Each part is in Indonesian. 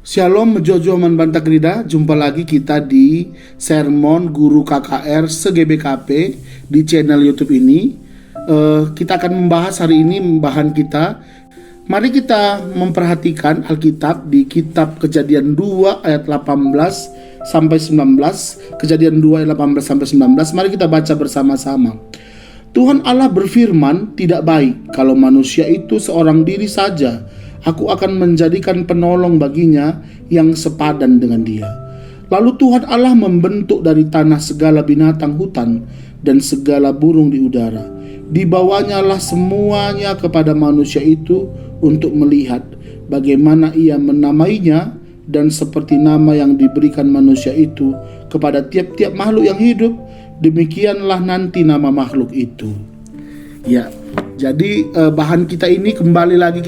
Shalom Jojo Manbanta Krida, jumpa lagi kita di Sermon Guru KKR se-GBKP di channel YouTube ini. Kita akan membahas hari ini kita. Mari kita memperhatikan Alkitab di kitab Kejadian 2 ayat 18 sampai 19. Kejadian 2 ayat 18 sampai 19. Mari kita baca bersama-sama. Tuhan Allah berfirman, tidak baik kalau manusia itu seorang diri saja. Aku akan menjadikan penolong baginya yang sepadan dengan dia. Lalu Tuhan Allah membentuk dari tanah segala binatang hutan dan segala burung di udara. Dibawanyalah semuanya kepada manusia itu untuk melihat bagaimana ia menamainya, dan seperti nama yang diberikan manusia itu kepada tiap-tiap makhluk yang hidup, demikianlah nanti nama makhluk itu. Ya, jadi bahan kita ini kembali lagi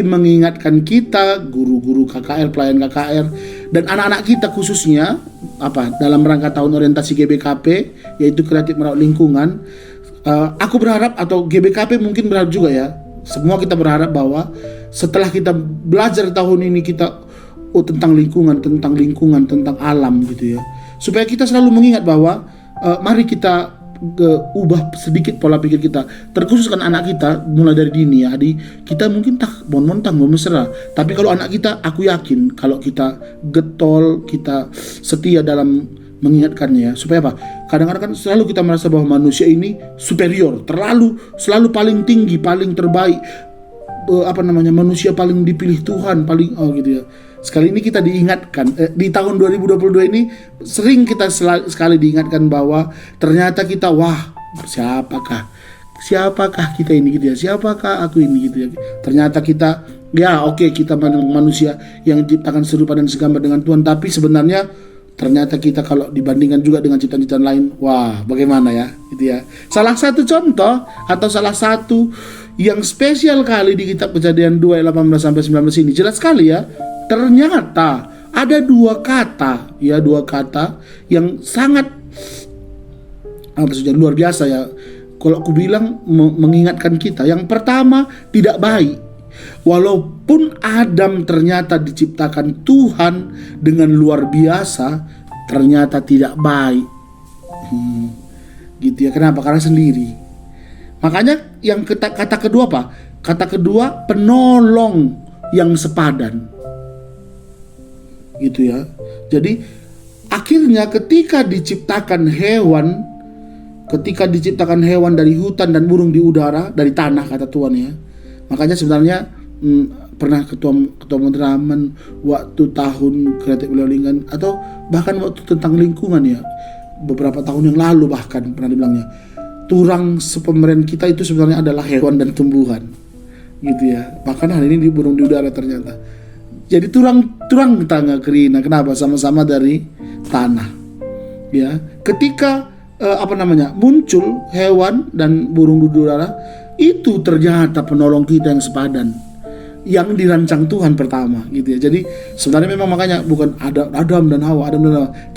mengingatkan kita, guru-guru KKR, pelayan KKR, dan anak-anak kita khususnya dalam rangka tahun orientasi GBKP, yaitu kreatif merawat lingkungan. Aku berharap, atau GBKP mungkin berharap juga ya, semua kita berharap bahwa setelah kita belajar tahun ini tentang lingkungan, tentang alam gitu ya, supaya kita selalu mengingat bahwa mari kita ubah sedikit pola pikir kita, terkhususkan anak kita mulai dari dini ya. Kita mungkin bon mesra, tapi kalau anak kita, aku yakin kalau kita getol, kita setia dalam mengingatkannya, supaya apa? Kadang-kadang kan selalu kita merasa bahwa manusia ini superior, selalu paling tinggi, paling terbaik, manusia paling dipilih Tuhan, gitu ya. Sekali ini kita diingatkan, di tahun 2022 ini sering kita sekali diingatkan bahwa ternyata kita, siapakah kita ini gitu ya, siapakah aku ini gitu ya. Ternyata kita, kita manusia yang diciptakan serupa dan segambar dengan Tuhan, tapi sebenarnya ternyata kita kalau dibandingkan juga dengan ciptaan-ciptaan lain, bagaimana ya gitu ya. Salah satu contoh atau salah satu yang spesial kali di kitab Kejadian 2 ayat 18 sampai 19 ini jelas sekali ya. Ternyata ada dua kata yang sangat luar biasa ya. Kalau aku bilang mengingatkan kita. Yang pertama, tidak baik. Walaupun Adam ternyata diciptakan Tuhan dengan luar biasa, ternyata tidak baik. Gitu ya. Kenapa? Karena sendiri. Makanya yang kata kedua apa? Kata kedua, penolong yang sepadan. Gitu ya. Jadi akhirnya ketika diciptakan hewan dari hutan dan burung di udara, dari tanah kata Tuhan ya. Makanya sebenarnya pernah ketua menteri waktu tahun kreatif lingkungan, atau bahkan waktu tentang lingkungan ya, beberapa tahun yang lalu bahkan pernah dibilangnya, turang sepemerin kita itu sebenarnya adalah hewan dan tumbuhan. Gitu ya. Bahkan hari ini di burung di udara ternyata. Jadi turang tangga kerina. Kenapa? Sama-sama dari tanah. Ya, ketika muncul hewan dan burung di udara, itu ternyata penolong kita yang sepadan, yang dirancang Tuhan pertama, gitu ya. Jadi sebenarnya memang makanya bukan Adam dan Hawa.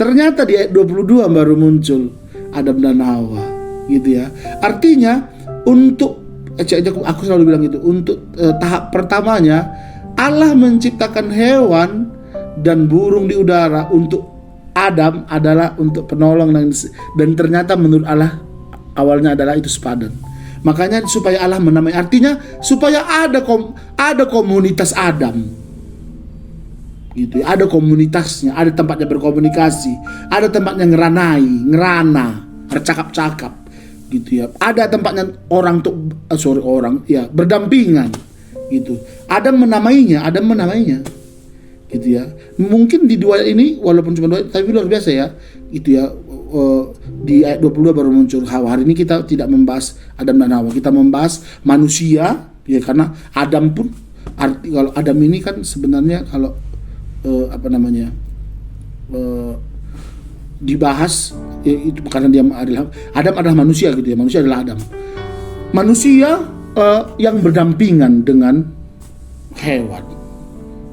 Ternyata di ayat 22 baru muncul Adam dan Hawa, gitu ya. Artinya aku selalu bilang itu, untuk tahap pertamanya Allah menciptakan hewan dan burung di udara untuk Adam adalah untuk penolong, dan ternyata menurut Allah awalnya adalah itu sepadan. Makanya supaya Allah menamai, artinya supaya ada komunitas Adam. Gitu ya, ada komunitasnya, ada tempatnya berkomunikasi, ada tempatnya ngerana, bercakap-cakap, gitu ya. Ada tempatnya berdampingan, gitu. Adam menamainya, gitu ya. Mungkin di dua ini, walaupun cuma dua, tapi luar biasa ya, gitu ya. Di ayat 22 baru muncul Hawa. Hari ini kita tidak membahas Adam dan Hawa, kita membahas manusia ya, karena Adam pun kalau Adam ini kan sebenarnya kalau dibahas ya, itu karena Adam adalah manusia gitu ya. Manusia adalah Adam. Manusia yang berdampingan dengan hewan.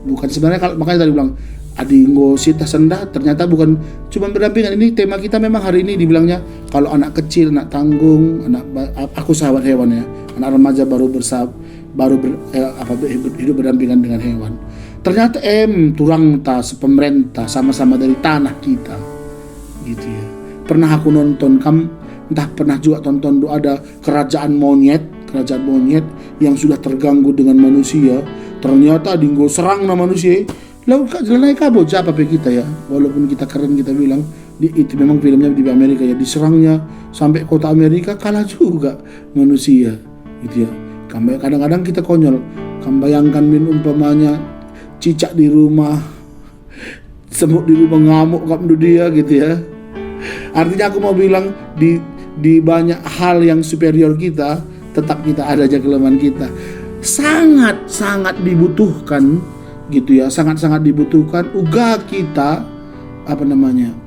Bukan sebenarnya, makanya tadi bilang adinggo sita sendah, ternyata bukan cuma berdampingan. Ini tema kita memang hari ini dibilangnya kalau anak kecil, anak tanggung, aku sahabat hewan ya. Anak remaja hidup berdampingan dengan hewan. ternyata turang ta pemerintah sama-sama dari tanah kita, gitu ya. Pernah aku nonton entah pernah juga tonton ada kerajaan monyet yang sudah terganggu dengan manusia, ternyata dinggo serang na manusia. Lalu jalan kabo siapa kita ya, walaupun kita keren kita bilang itu memang filmnya di Amerika ya, diserangnya sampai kota Amerika kalah juga manusia, gitu ya. Kadang-kadang kita konyol, bayangkan umpamanya cicak di rumah, semut di rumah ngamuk dia, gitu ya. Artinya aku mau bilang di banyak hal yang superior kita, tetap kita ada aja kelemahan kita. Sangat dibutuhkan, gitu ya, sangat dibutuhkan uga kita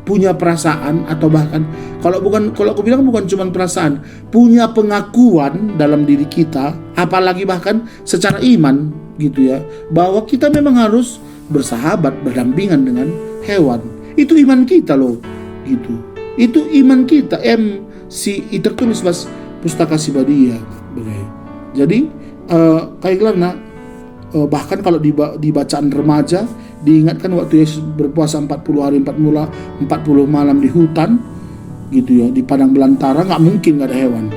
punya perasaan, atau bahkan kalau aku bilang bukan cuma perasaan, punya pengakuan dalam diri kita, apalagi bahkan secara iman, gitu ya, bahwa kita memang harus bersahabat, berdampingan dengan hewan. Itu iman kita loh, gitu. Itu iman kita. Tertulis pas pustaka Sibadia. Jadi kayak bahkan kalau di bacaan remaja diingatkan waktu Yesus berpuasa 40 hari 40 malam di hutan, gitu ya, di padang belantara, nggak mungkin nggak ada hewan.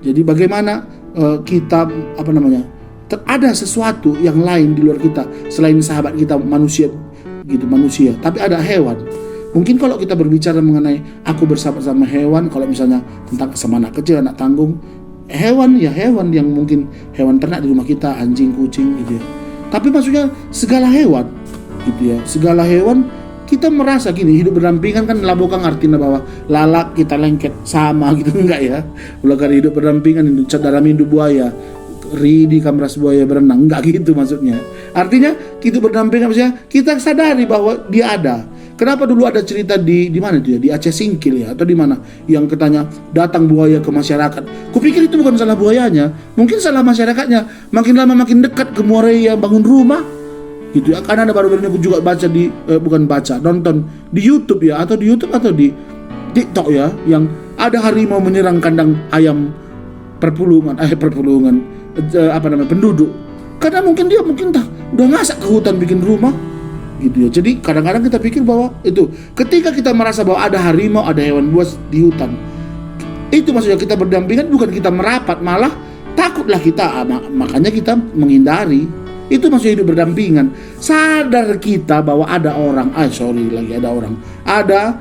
Jadi bagaimana kita ada sesuatu yang lain di luar kita selain sahabat kita manusia, gitu, manusia, tapi ada hewan. Mungkin kalau kita berbicara mengenai aku bersahabat sama hewan, kalau misalnya tentang sama anak kecil, anak tanggung, hewan yang mungkin hewan ternak di rumah kita, anjing, kucing, gitu ya. Tapi maksudnya segala hewan, gitu ya, segala hewan kita merasa gini, hidup berdampingan kan bukan artinya bahwa lalak kita lengket sama gitu, enggak ya. Ulah hidup berdampingan dalam hidup buaya, di kamras buaya berenang, enggak gitu maksudnya. Artinya kita berdampingan, maksudnya kita sadari bahwa dia ada. Kenapa dulu ada cerita di mana itu ya, di Aceh Singkil ya, atau di mana yang katanya datang buaya ke masyarakat. Kupikir itu bukan salah buayanya, mungkin salah masyarakatnya. Makin lama makin dekat ke Muaraya bangun rumah, gitu ya. Karena ada baru-baru ini aku juga nonton di YouTube ya, atau di TikTok ya, yang ada harimau menyerang kandang ayam penduduk. Karena mungkin dia udah ngasak ke hutan bikin rumah, gitu ya. Jadi kadang-kadang kita pikir bahwa itu ketika kita merasa bahwa ada harimau, ada hewan buas di hutan, itu maksudnya kita berdampingan, bukan kita merapat, malah takutlah kita, makanya kita menghindari. Itu maksudnya hidup berdampingan. Sadar kita bahwa ada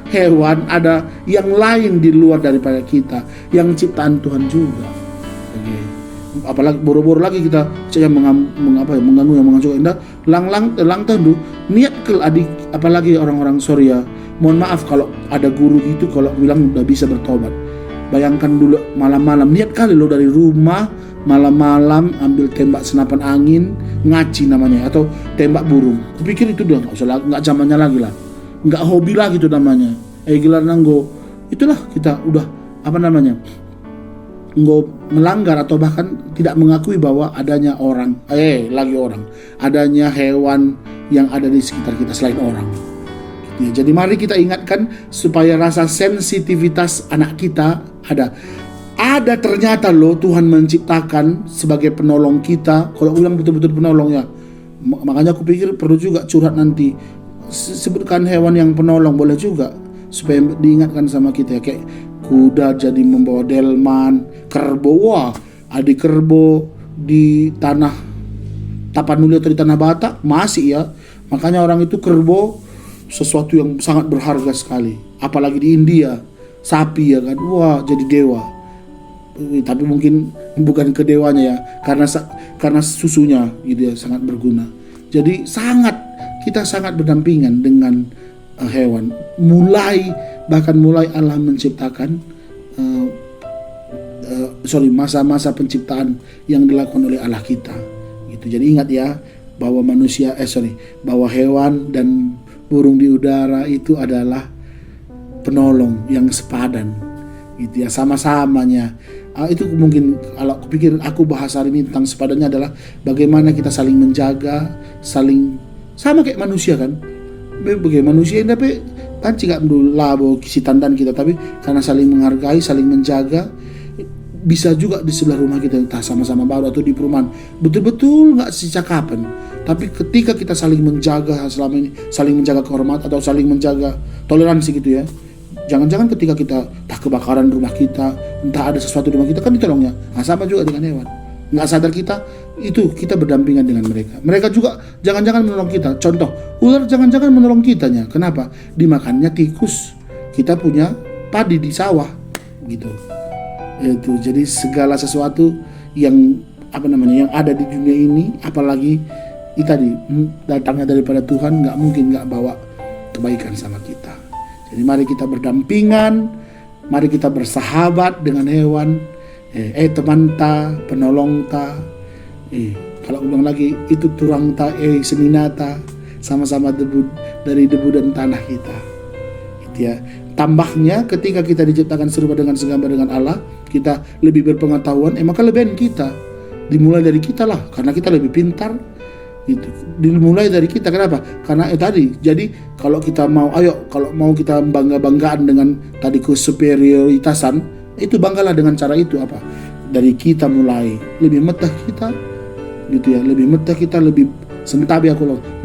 hewan, ada yang lain di luar daripada kita, yang ciptaan Tuhan juga. Apalagi boro-boro lagi kita mengganggu yang mengacu indah lang tendu niat ke adik, apalagi orang-orang Soria. Mohon maaf kalau ada guru gitu kalau bilang udah bisa bertobat. Bayangkan dulu malam-malam niat kali lo dari rumah malam-malam ambil tembak senapan angin, ngaci namanya, atau tembak burung. Kupikir itu udah nggak zamannya lagi lah, nggak hobi lagi itu namanya. Gelar nanggo itulah kita udah melanggar atau bahkan tidak mengakui bahwa adanya adanya hewan yang ada di sekitar kita selain orang. Ya, jadi mari kita ingatkan supaya rasa sensitivitas anak kita ada ternyata loh Tuhan menciptakan sebagai penolong kita. Kalau ulang betul-betul penolong ya. Makanya aku pikir perlu juga curhat nanti, sebutkan hewan yang penolong boleh juga, supaya diingatkan sama kita ya. Kayak kuda jadi membawa delman, kerbau, ada kerbau di tanah Tapanuli atau di tanah Batak masih ya. Makanya orang itu kerbau sesuatu yang sangat berharga sekali. Apalagi di India, sapi ya kan, jadi dewa. Tapi mungkin bukan kedewanya ya, karena susunya gitu ya, sangat berguna. Jadi kita sangat berdampingan dengan hewan. Mulai Allah menciptakan masa-masa penciptaan yang dilakukan oleh Allah kita. Gitu. Jadi ingat ya bahwa bahwa hewan dan burung di udara itu adalah penolong yang sepadan. Gitu ya, sama-samanya. Itu mungkin kalau aku pikir aku bahas hari ini tentang sepadannya adalah bagaimana kita saling menjaga, sama kayak manusia kan. Bagaimana manusia ini tapi kan jika labo kisi tandan kita, tapi karena saling menghargai, saling menjaga, bisa juga di sebelah rumah kita, entah sama-sama baru atau di perumahan, betul-betul nggak secakapan. Tapi ketika kita saling menjaga selama ini, saling menjaga kehormatan atau saling menjaga toleransi gitu ya. Jangan-jangan ketika kita entah kebakaran rumah kita, entah ada sesuatu di rumah kita, kan ditolongnya. Nah, sama juga dengan hewan. Nggak sadar kita berdampingan dengan mereka. Mereka juga jangan-jangan menolong kita. Contoh, ular jangan-jangan menolong kitanya. Kenapa? Dimakannya tikus. Kita punya padi di sawah gitu. Itu jadi segala sesuatu yang yang ada di dunia ini, apalagi itu tadi datangnya daripada Tuhan, nggak mungkin nggak bawa kebaikan sama kita. Jadi mari kita berdampingan, mari kita bersahabat dengan hewan. Teman ta, penolong ta. Kalau ulang lagi, itu turang ta, seminata, sama-sama dari debu dan tanah kita. Gitu ya. Tambahnya ketika kita diciptakan serupa dengan segambar dengan Allah, kita lebih berpengetahuan, maka lebihan kita. Dimulai dari kita lah, karena kita lebih pintar. Gitu. Dimulai dari kita, kenapa? Karena tadi, jadi kalau kita kalau mau kita bangga-banggaan dengan tadi superioritasan, itu banggalah dengan cara itu apa? Dari kita mulai, lebih metah kita, gitu ya, lebih metah kita, lebih sentabi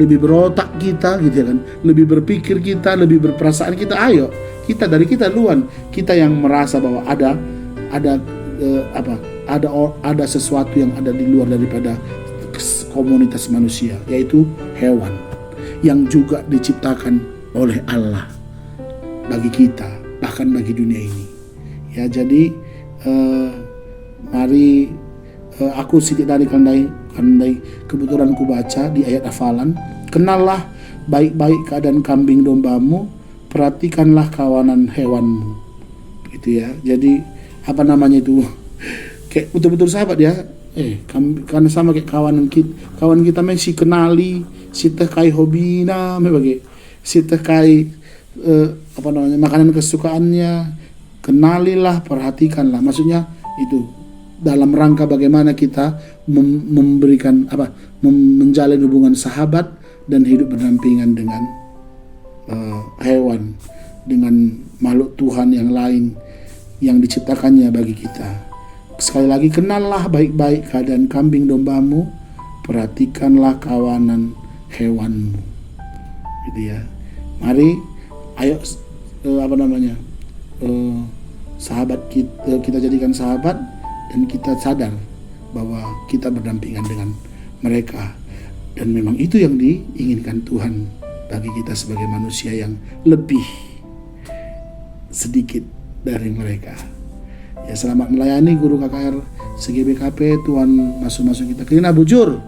lebih berotak kita, gitu ya kan, lebih berpikir kita, lebih berperasaan kita. Ayo, kita dari kita duluan, kita yang merasa bahwa ada sesuatu yang ada di luar daripada komunitas manusia, yaitu hewan yang juga diciptakan oleh Allah bagi kita, bahkan bagi dunia ini. Ya, jadi mari aku sidik dari kandai kebetulan ku baca di ayat hafalan, kenallah baik-baik keadaan kambing dombamu, perhatikanlah kawanan hewanmu. Gitu ya. Jadi itu kayak betul-betul sahabat ya. Karena sama kayak kawan kita masih kenali si teh kai hobina, si teh kai makanan kesukaannya, kenalilah, perhatikanlah. Maksudnya itu dalam rangka bagaimana kita menjalin hubungan sahabat dan hidup berdampingan dengan hewan, dengan makhluk Tuhan yang lain yang diciptakannya bagi kita. Sekali lagi, kenallah baik-baik keadaan kambing dombamu, perhatikanlah kawanan hewanmu. Gitu ya. Mari, ayo sahabat kita jadikan sahabat, dan kita sadar bahwa kita berdampingan dengan mereka, dan memang itu yang diinginkan Tuhan bagi kita sebagai manusia yang lebih sedikit dari mereka. Ya, selamat melayani guru KKR CGBKP. Tuhan masuk kita. Kelina bujur.